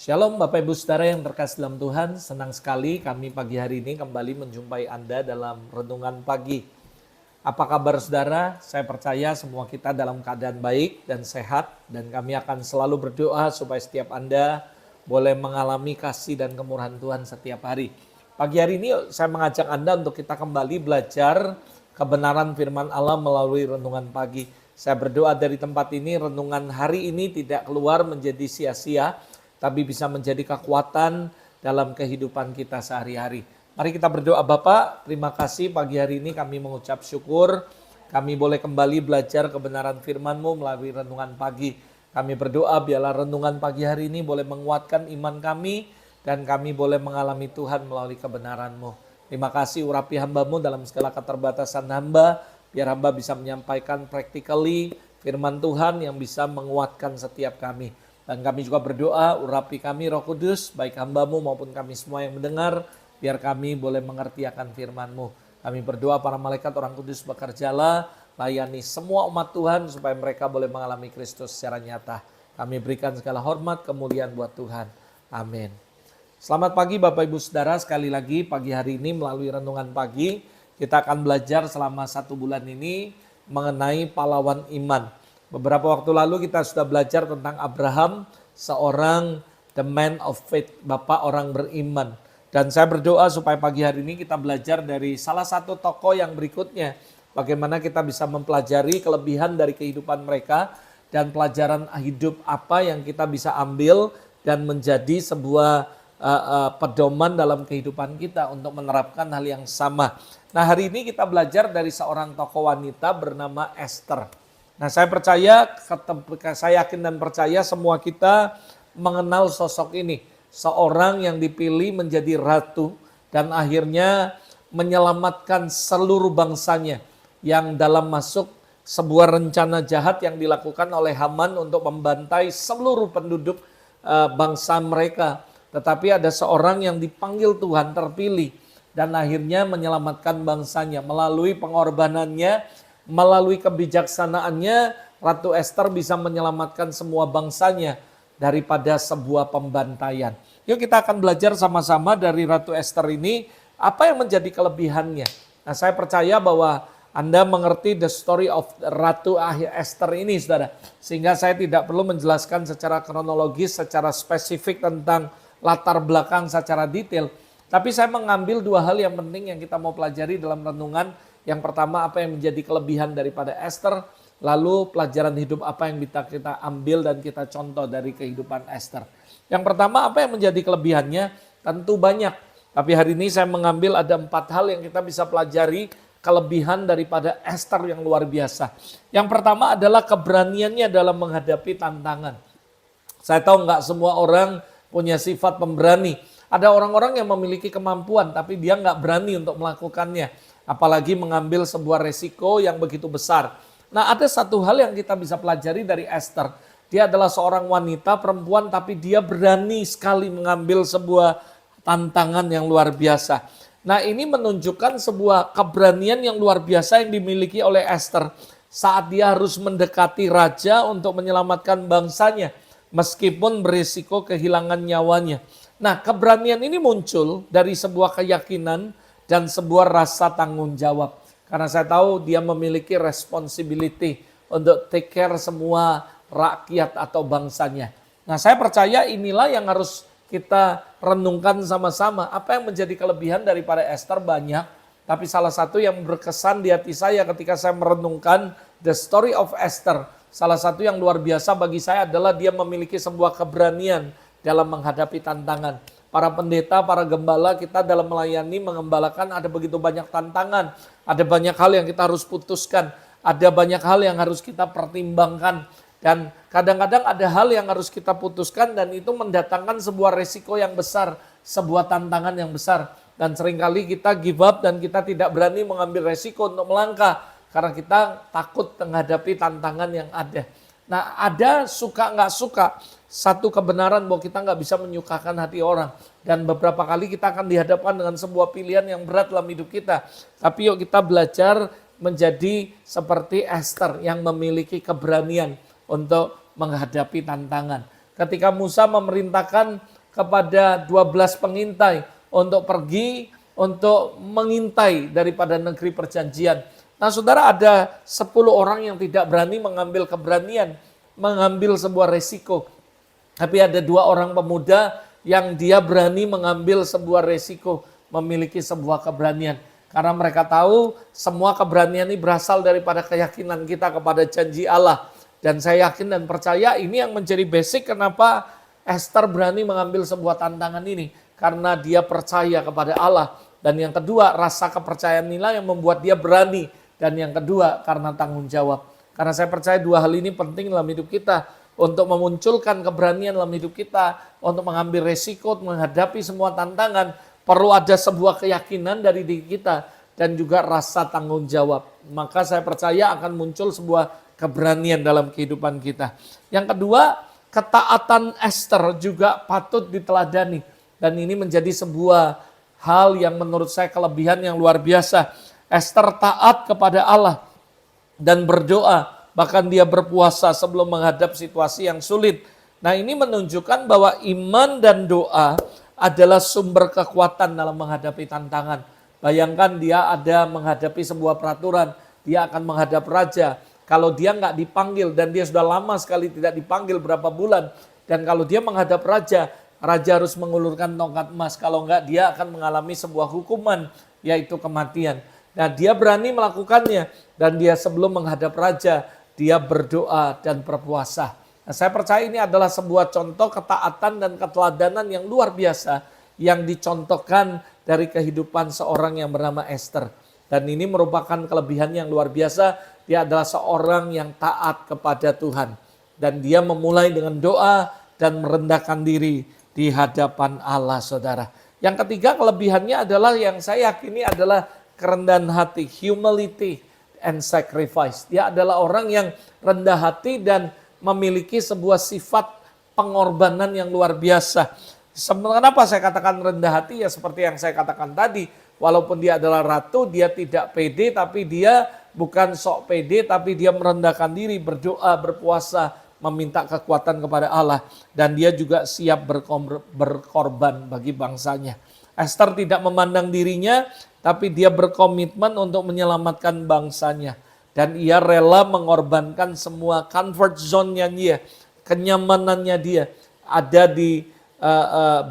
Shalom Bapak Ibu Saudara yang terkasih dalam Tuhan, senang sekali kami pagi hari ini kembali menjumpai Anda dalam Renungan Pagi. Apa kabar saudara? Saya percaya semua kita dalam keadaan baik dan sehat, dan kami akan selalu berdoa supaya setiap Anda boleh mengalami kasih dan kemurahan Tuhan setiap hari. Pagi hari ini saya mengajak Anda untuk kita kembali belajar kebenaran firman Allah melalui Renungan Pagi. Saya berdoa dari tempat ini, renungan hari ini tidak keluar menjadi sia-sia, tapi bisa menjadi kekuatan dalam kehidupan kita sehari-hari. Mari kita berdoa. Bapa, terima kasih pagi hari ini kami mengucap syukur. Kami boleh kembali belajar kebenaran firman-Mu melalui renungan pagi. Kami berdoa biarlah renungan pagi hari ini boleh menguatkan iman kami, dan kami boleh mengalami Tuhan melalui kebenaran-Mu. Terima kasih urapi hamba-Mu dalam segala keterbatasan hamba, biar hamba bisa menyampaikan practically firman Tuhan yang bisa menguatkan setiap kami. Dan kami juga berdoa, urapi kami Roh Kudus, baik hamba-Mu maupun kami semua yang mendengar, biar kami boleh mengerti akan firman-Mu. Kami berdoa para malaikat orang kudus bekerjalah, layani semua umat Tuhan supaya mereka boleh mengalami Kristus secara nyata. Kami berikan segala hormat, kemuliaan buat Tuhan. Amin. Selamat pagi Bapak Ibu Saudara, sekali lagi pagi hari ini melalui renungan pagi, kita akan belajar selama 1 bulan ini mengenai pahlawan iman. Beberapa waktu lalu kita sudah belajar tentang Abraham, seorang the man of faith, bapak orang beriman. Dan saya berdoa supaya pagi hari ini kita belajar dari salah satu tokoh yang berikutnya. Bagaimana kita bisa mempelajari kelebihan dari kehidupan mereka dan pelajaran hidup apa yang kita bisa ambil dan menjadi sebuah pedoman dalam kehidupan kita untuk menerapkan hal yang sama. Nah, hari ini kita belajar dari seorang tokoh wanita bernama Esther. Nah, saya yakin dan percaya semua kita mengenal sosok ini. Seorang yang dipilih menjadi ratu dan akhirnya menyelamatkan seluruh bangsanya yang dalam masuk sebuah rencana jahat yang dilakukan oleh Haman untuk membantai seluruh penduduk bangsa mereka. Tetapi ada seorang yang dipanggil Tuhan, terpilih, dan akhirnya menyelamatkan bangsanya melalui pengorbanannya. Melalui kebijaksanaannya, Ratu Esther bisa menyelamatkan semua bangsanya daripada sebuah pembantaian. Yuk kita akan belajar sama-sama dari Ratu Esther ini, apa yang menjadi kelebihannya. Nah, saya percaya bahwa Anda mengerti the story of Ratu Esther ini, saudara. Sehingga saya tidak perlu menjelaskan secara kronologis, secara spesifik tentang latar belakang secara detail. Tapi saya mengambil 2 hal yang penting yang kita mau pelajari dalam renungan. Yang pertama, apa yang menjadi kelebihan daripada Esther, lalu pelajaran hidup apa yang kita ambil dan kita contoh dari kehidupan Esther. Yang pertama, apa yang menjadi kelebihannya? Tentu banyak, tapi hari ini saya mengambil ada 4 hal yang kita bisa pelajari kelebihan daripada Esther yang luar biasa. Yang pertama adalah keberaniannya dalam menghadapi tantangan. Saya tahu nggak semua orang punya sifat pemberani. Ada orang-orang yang memiliki kemampuan tapi dia nggak berani untuk melakukannya. Apalagi mengambil sebuah resiko yang begitu besar. Nah, ada satu hal yang kita bisa pelajari dari Esther. Dia adalah seorang wanita perempuan tapi dia berani sekali mengambil sebuah tantangan yang luar biasa. Nah, ini menunjukkan sebuah keberanian yang luar biasa yang dimiliki oleh Esther. Saat dia harus mendekati raja untuk menyelamatkan bangsanya. Meskipun berisiko kehilangan nyawanya. Nah, keberanian ini muncul dari sebuah keyakinan dan sebuah rasa tanggung jawab. Karena saya tahu dia memiliki responsibility untuk take care semua rakyat atau bangsanya. Nah, saya percaya inilah yang harus kita renungkan sama-sama. Apa yang menjadi kelebihan daripada Esther banyak. Tapi salah satu yang berkesan di hati saya ketika saya merenungkan the story of Esther. Salah satu yang luar biasa bagi saya adalah dia memiliki sebuah keberanian dalam menghadapi tantangan. Para pendeta, para gembala kita dalam melayani, mengembalakan ada begitu banyak tantangan. Ada banyak hal yang kita harus putuskan. Ada banyak hal yang harus kita pertimbangkan. Dan kadang-kadang ada hal yang harus kita putuskan dan itu mendatangkan sebuah resiko yang besar. Sebuah tantangan yang besar. Dan seringkali kita give up dan kita tidak berani mengambil resiko untuk melangkah. Karena kita takut menghadapi tantangan yang ada. Nah, ada suka nggak suka. Satu kebenaran bahwa kita nggak bisa menyukakan hati orang. Dan beberapa kali kita akan dihadapkan dengan sebuah pilihan yang berat dalam hidup kita. Tapi yuk kita belajar menjadi seperti Esther yang memiliki keberanian untuk menghadapi tantangan. ketika Musa memerintahkan kepada 12 pengintai untuk pergi untuk mengintai daripada negeri perjanjian. Nah saudara, ada 10 orang yang tidak berani mengambil keberanian, mengambil sebuah resiko. Tapi ada 2 orang pemuda yang dia berani mengambil sebuah resiko, memiliki sebuah keberanian. Karena mereka tahu semua keberanian ini berasal daripada keyakinan kita kepada janji Allah. Dan saya yakin dan percaya ini yang menjadi basic kenapa Esther berani mengambil sebuah tantangan ini. Karena dia percaya kepada Allah. Dan yang kedua, rasa kepercayaan inilah yang membuat dia berani. Dan yang kedua, karena tanggung jawab. Karena saya percaya 2 hal ini penting dalam hidup kita. Untuk memunculkan keberanian dalam hidup kita. Untuk mengambil resiko, menghadapi semua tantangan. Perlu ada sebuah keyakinan dari diri kita. Dan juga rasa tanggung jawab. Maka saya percaya akan muncul sebuah keberanian dalam kehidupan kita. Yang kedua, ketaatan Esther juga patut diteladani. Dan ini menjadi sebuah hal yang menurut saya kelebihan yang luar biasa. Esther taat kepada Allah dan berdoa. Bahkan dia berpuasa sebelum menghadap situasi yang sulit. Nah ini menunjukkan bahwa iman dan doa adalah sumber kekuatan dalam menghadapi tantangan. Bayangkan dia ada menghadapi sebuah peraturan. Dia akan menghadap raja. Kalau dia nggak dipanggil dan dia sudah lama sekali tidak dipanggil berapa bulan. Dan kalau dia menghadap raja, raja harus mengulurkan tongkat emas. Kalau enggak dia akan mengalami sebuah hukuman yaitu kematian. Nah dia berani melakukannya dan dia sebelum menghadap raja dia berdoa dan berpuasa. Nah, saya percaya ini adalah sebuah contoh ketaatan dan keteladanan yang luar biasa yang dicontohkan dari kehidupan seorang yang bernama Esther. Dan ini merupakan kelebihan yang luar biasa. Dia adalah seorang yang taat kepada Tuhan. Dan dia memulai dengan doa dan merendahkan diri di hadapan Allah, saudara. Yang ketiga kelebihannya adalah yang saya yakini adalah kerendahan hati, humility and sacrifice. Dia adalah orang yang rendah hati dan memiliki sebuah sifat pengorbanan yang luar biasa. Kenapa saya katakan rendah hati? Ya seperti yang saya katakan tadi, walaupun dia adalah ratu, dia tidak pede, tapi dia bukan sok pede, tapi dia merendahkan diri, berdoa, berpuasa, meminta kekuatan kepada Allah. Dan dia juga siap berkorban bagi bangsanya. Esther tidak memandang dirinya, tapi dia berkomitmen untuk menyelamatkan bangsanya. Dan ia rela mengorbankan semua comfort zone-nya dia, kenyamanannya dia. Ada di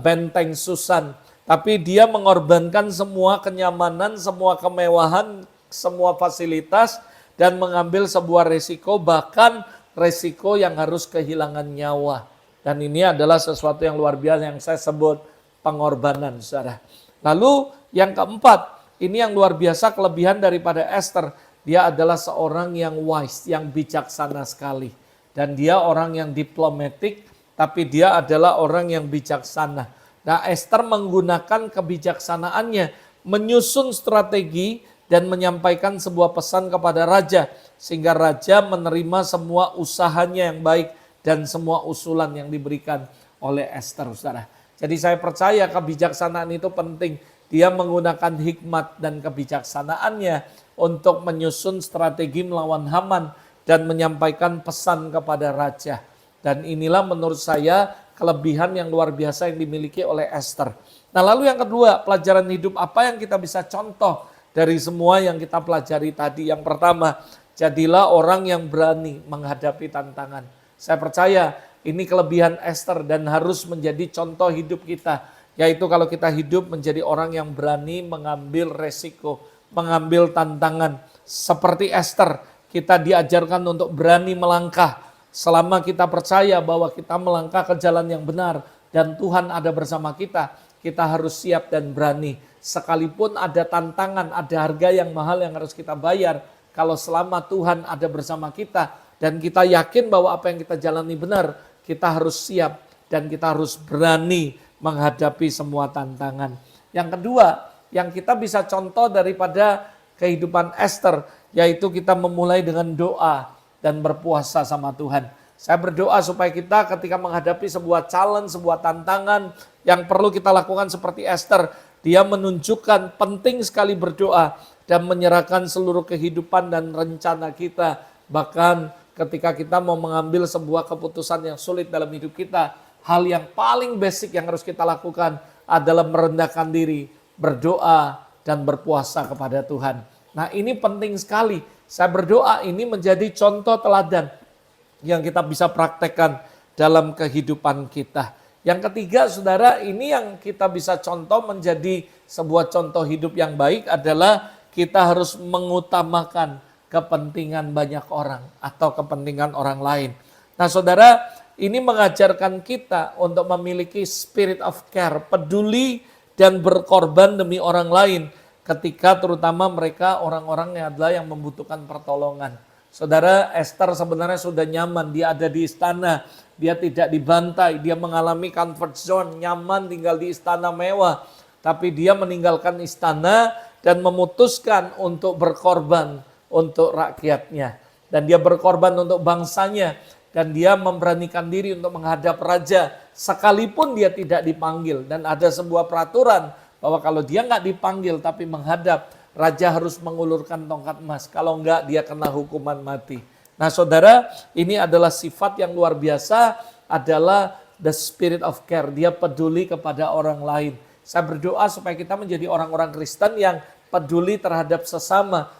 benteng Susan. Tapi dia mengorbankan semua kenyamanan, semua kemewahan, semua fasilitas. Dan mengambil sebuah resiko, bahkan resiko yang harus kehilangan nyawa. Dan ini adalah sesuatu yang luar biasa yang saya sebut pengorbanan, saudara. Lalu yang keempat, ini yang luar biasa kelebihan daripada Esther. Dia adalah seorang yang wise, yang bijaksana sekali. Dan dia orang yang diplomatik, tapi dia adalah orang yang bijaksana. Nah Esther menggunakan kebijaksanaannya, menyusun strategi dan menyampaikan sebuah pesan kepada raja. Sehingga raja menerima semua usahanya yang baik dan semua usulan yang diberikan oleh Esther, saudara. Jadi saya percaya kebijaksanaan itu penting. Dia menggunakan hikmat dan kebijaksanaannya untuk menyusun strategi melawan Haman dan menyampaikan pesan kepada raja. Dan inilah menurut saya kelebihan yang luar biasa yang dimiliki oleh Esther. Nah lalu yang kedua, pelajaran hidup apa yang kita bisa contoh dari semua yang kita pelajari tadi. Yang pertama, jadilah orang yang berani menghadapi tantangan. Saya percaya ini kelebihan Esther dan harus menjadi contoh hidup kita. Yaitu kalau kita hidup menjadi orang yang berani mengambil resiko, mengambil tantangan. Seperti Esther, kita diajarkan untuk berani melangkah. Selama kita percaya bahwa kita melangkah ke jalan yang benar dan Tuhan ada bersama kita, kita harus siap dan berani. Sekalipun ada tantangan, ada harga yang mahal yang harus kita bayar. Kalau selama Tuhan ada bersama kita dan kita yakin bahwa apa yang kita jalani benar, kita harus siap dan kita harus berani menghadapi semua tantangan. Yang kedua, yang kita bisa contoh daripada kehidupan Esther, yaitu kita memulai dengan doa dan berpuasa sama Tuhan. Saya berdoa supaya kita ketika menghadapi sebuah challenge, sebuah tantangan yang perlu kita lakukan seperti Esther, dia menunjukkan penting sekali berdoa dan menyerahkan seluruh kehidupan dan rencana kita, bahkan ketika kita mau mengambil sebuah keputusan yang sulit dalam hidup kita, hal yang paling basic yang harus kita lakukan adalah merendahkan diri, berdoa, dan berpuasa kepada Tuhan. Nah, ini penting sekali. Saya berdoa ini menjadi contoh teladan yang kita bisa praktekkan dalam kehidupan kita. Yang ketiga, saudara, ini yang kita bisa contoh menjadi sebuah contoh hidup yang baik adalah kita harus mengutamakan kepentingan banyak orang atau kepentingan orang lain. Nah, saudara, ini mengajarkan kita untuk memiliki spirit of care, peduli dan berkorban demi orang lain ketika terutama mereka orang-orang yang adalah yang membutuhkan pertolongan. Saudara, Esther sebenarnya sudah nyaman, dia ada di istana, dia tidak dibantai, dia mengalami comfort zone, nyaman tinggal di istana mewah. Tapi dia meninggalkan istana dan memutuskan untuk berkorban untuk rakyatnya. Dan dia berkorban untuk bangsanya. Dan dia memberanikan diri untuk menghadap raja sekalipun dia tidak dipanggil. Dan ada sebuah peraturan bahwa kalau dia nggak dipanggil tapi menghadap, raja harus mengulurkan tongkat emas. Kalau enggak, dia kena hukuman mati. Nah, saudara, ini adalah sifat yang luar biasa, adalah the spirit of care. Dia peduli kepada orang lain. Saya berdoa supaya kita menjadi orang-orang Kristen yang peduli terhadap sesama,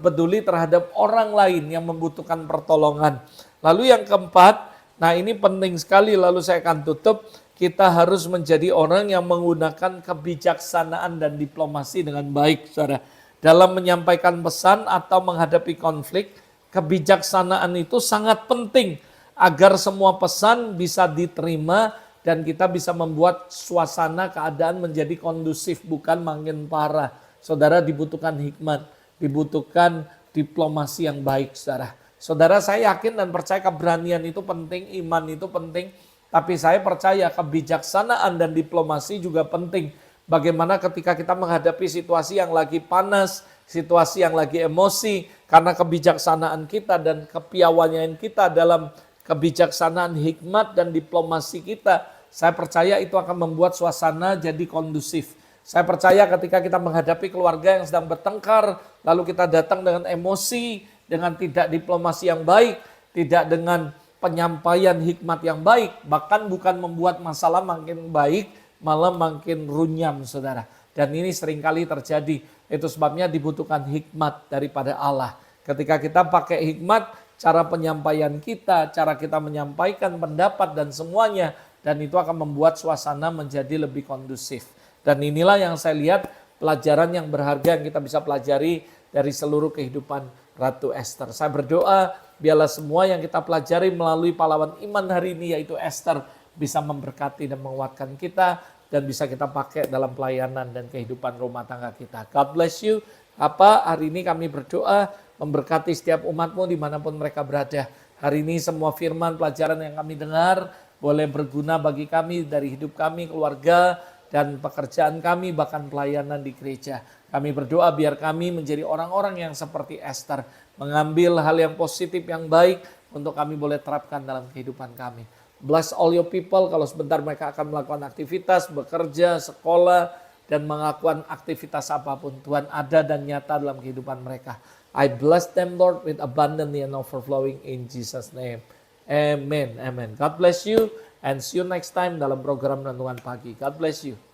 peduli terhadap orang lain yang membutuhkan pertolongan. Lalu yang keempat, nah ini penting sekali, lalu saya akan tutup. Kita harus menjadi orang yang menggunakan kebijaksanaan dan diplomasi dengan baik, saudara. Dalam menyampaikan pesan atau menghadapi konflik, kebijaksanaan itu sangat penting agar semua pesan bisa diterima dan kita bisa membuat suasana keadaan menjadi kondusif, bukan makin parah. Saudara, dibutuhkan hikmat, dibutuhkan diplomasi yang baik, saudara. Saudara, saya yakin dan percaya keberanian itu penting, iman itu penting. Tapi saya percaya kebijaksanaan dan diplomasi juga penting. Bagaimana ketika kita menghadapi situasi yang lagi panas, situasi yang lagi emosi, karena kebijaksanaan kita dan kepiawaian kita dalam kebijaksanaan, hikmat dan diplomasi kita, saya percaya itu akan membuat suasana jadi kondusif. Saya percaya ketika kita menghadapi keluarga yang sedang bertengkar, lalu kita datang dengan emosi, dengan tidak diplomasi yang baik, tidak dengan penyampaian hikmat yang baik, bahkan bukan membuat masalah makin baik, malah makin runyam, saudara. Dan ini seringkali terjadi. Itu sebabnya dibutuhkan hikmat daripada Allah. Ketika kita pakai hikmat, cara penyampaian kita, cara kita menyampaikan pendapat dan semuanya, dan itu akan membuat suasana menjadi lebih kondusif. Dan inilah yang saya lihat pelajaran yang berharga yang kita bisa pelajari dari seluruh kehidupan Ratu Esther. Saya berdoa biarlah semua yang kita pelajari melalui pahlawan iman hari ini yaitu Esther bisa memberkati dan menguatkan kita dan bisa kita pakai dalam pelayanan dan kehidupan rumah tangga kita. God bless you. Hari ini kami berdoa memberkati setiap umatmu dimanapun mereka berada. Hari ini semua firman pelajaran yang kami dengar boleh berguna bagi kami dari hidup kami, keluarga, dan pekerjaan kami, bahkan pelayanan di gereja. Kami berdoa biar kami menjadi orang-orang yang seperti Esther, mengambil hal yang positif, yang baik untuk kami boleh terapkan dalam kehidupan kami. Bless all your people, kalau sebentar mereka akan melakukan aktivitas, bekerja, sekolah, dan melakukan aktivitas apapun. Tuhan ada dan nyata dalam kehidupan mereka. I bless them, Lord, with abundantly and overflowing in Jesus' name. Amen. Amen. God bless you and see you next time dalam program Renungan Pagi. God bless you.